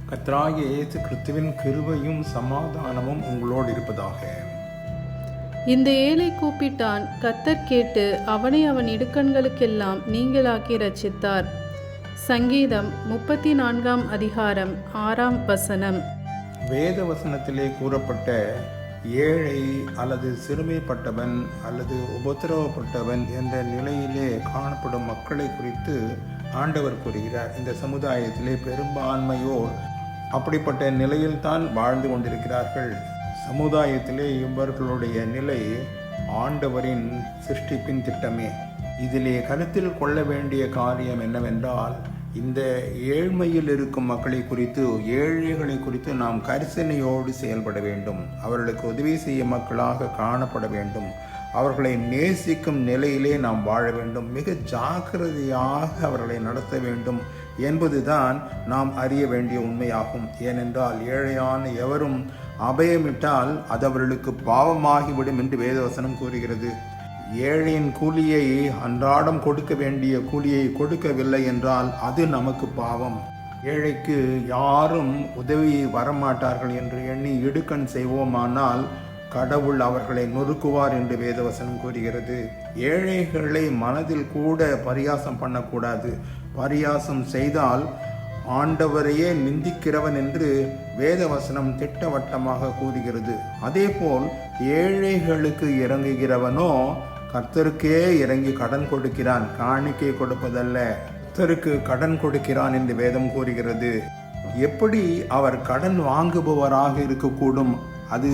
கர்த்தராகிய இயேசு கிறிஸ்துவின் கிருபையும் சமாதானமும் உங்களோடு இருப்பதாக. இந்த ஏழை கூப்பிட்டான், கர்த்தர் கேட்டு அவனை அவன் இடுக்கண்களுக்கெல்லாம் நீங்களாக்கி ரட்சித்தார். சங்கீதம் 34 அதிகாரம் 6 வேத வசனத்திலே கூறப்பட்ட ஏழை அல்லது சிறுமைப்பட்டவன் அல்லது உபத்திரவப்பட்டவன் என்ற நிலையிலே காணப்படும் மக்களை குறித்து ஆண்டவர் கூறுகிறார். இந்த சமுதாயத்திலே பெரும்பான்மையோர் அப்படிப்பட்ட நிலையில்தான் வாழ்ந்து கொண்டிருக்கிறார்கள். சமுதாயத்திலே இவர்களுடைய நிலை ஆண்டவரின் சிருஷ்டிப்பின் திட்டமே. இதிலே கருத்தில் கொள்ள வேண்டிய காரியம் என்னவென்றால், இந்த ஏழ்மையில் இருக்கும் மக்களை குறித்து, ஏழைகளை குறித்து நாம் கரிசனையோடு செயல்பட வேண்டும். அவர்களுக்கு உதவி செய்ய மக்களாக காணப்பட வேண்டும். அவர்களை நேசிக்கும் நிலையிலே நாம் வாழ வேண்டும். மிக ஜாக்கிரதையாக அவர்களை நடத்த வேண்டும் என்பதுதான் நாம் அறிய வேண்டிய உண்மையாகும். ஏனென்றால் ஏழையான எவரும் அபயமிட்டால் அது அவர்களுக்கு பாவமாகிவிடும் என்று வேதவசனம் கூறுகிறது. ஏழையின் கூலியை, அன்றாடம் கொடுக்க வேண்டிய கூலியை கொடுக்கவில்லை என்றால் அது நமக்கு பாவம். ஏழைக்கு யாரும் உதவி வரமாட்டார்கள் என்று எண்ணி இடுக்கண் செய்வோமானால் கடவுள் அவர்களை நொறுக்குவார் என்று வேதவசனம் கூறுகிறது. ஏழைகளை மனதில் கூட பரியாசம் பண்ணக்கூடாது. பரியாசம் செய்தால் ஆண்டவரையே நிந்திக்கிறவன் என்று வேதவசனம் திட்டவட்டமாக கூறுகிறது. அதேபோல் ஏழைகளுக்கு இறங்குகிறவனோ கர்த்தருக்கே இறங்கி கடன் கொடுக்கிறான். காணிக்கை கொடுப்பதல்ல, கர்த்தருக்கு கடன் கொடுக்கிறான் என்று வேதம் கூறுகிறது. எப்படி அவர் கடன் வாங்குபவராக இருக்கக்கூடும்? அது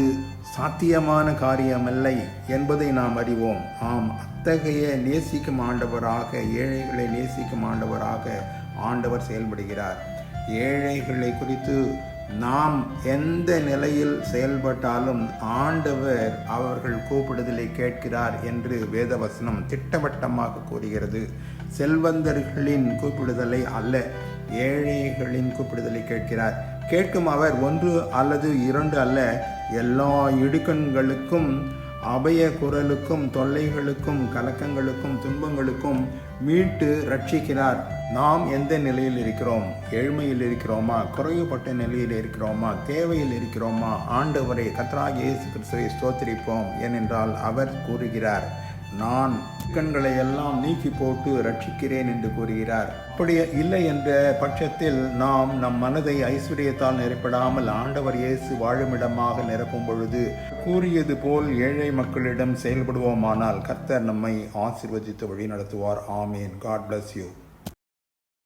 சாத்தியமான காரியமல்ல என்பதை நாம் அறிவோம். ஆம், அத்தகைய நேசிக்கும் ஆண்டவராக, ஏழைகளை நேசிக்கும் ஆண்டவராக ஆண்டவர் செயல்படுகிறார். ஏழைகளை குறித்து நாம் எந்த நிலையில் செயல்பட்டாலும் ஆண்டவர் அவர்கள் கூப்பிடுதலை கேட்கிறார் என்று வேதவசனம் திட்டவட்டமாக கூறுகிறது. செல்வந்தர்களின் கூப்பிடுதலை அல்ல, ஏழைகளின் கூப்பிடுதலை கேட்கிறார். கேட்கும் அவர் 1 அல்லது 2 அல்ல, எல்லா இடுக்கண்களுக்கும், அபய குரலுக்கும், தொல்லைகளுக்கும், கலக்கங்களுக்கும், துன்பங்களுக்கும் மீட்டு ரட்சிக்கிறார். நாம் எந்த நிலையில் இருக்கிறோம்? ஏழ்மையில் இருக்கிறோமா? குறைவுபட்ட நிலையில் இருக்கிறோமா? தேவையில் இருக்கிறோமா? ஆண்டவரை, கர்த்தராகிய இயேசு கிறிஸ்துவை ஸ்தோத்திரிப்போம். ஏனென்றால் அவர் கூறுகிறார், நான் இடுக்கண்களை எல்லாம் நீக்கி போட்டு ரட்சிக்கிறேன் என்று கூறுகிறார். அப்படி இல்லை என்ற பட்சத்தில் நாம் நம் மனதை ஐஸ்வர்யத்தால் நிரப்பிடாமல் ஆண்டவர் இயேசு வாழுமிடமாக நிரப்பும் பொழுது கூறியது போல் ஏழை மக்களிடம் செயல்படுவோமானால் கர்த்தர் நம்மை ஆசீர்வதித்து வழி நடத்துவார். ஆமேன். God bless you.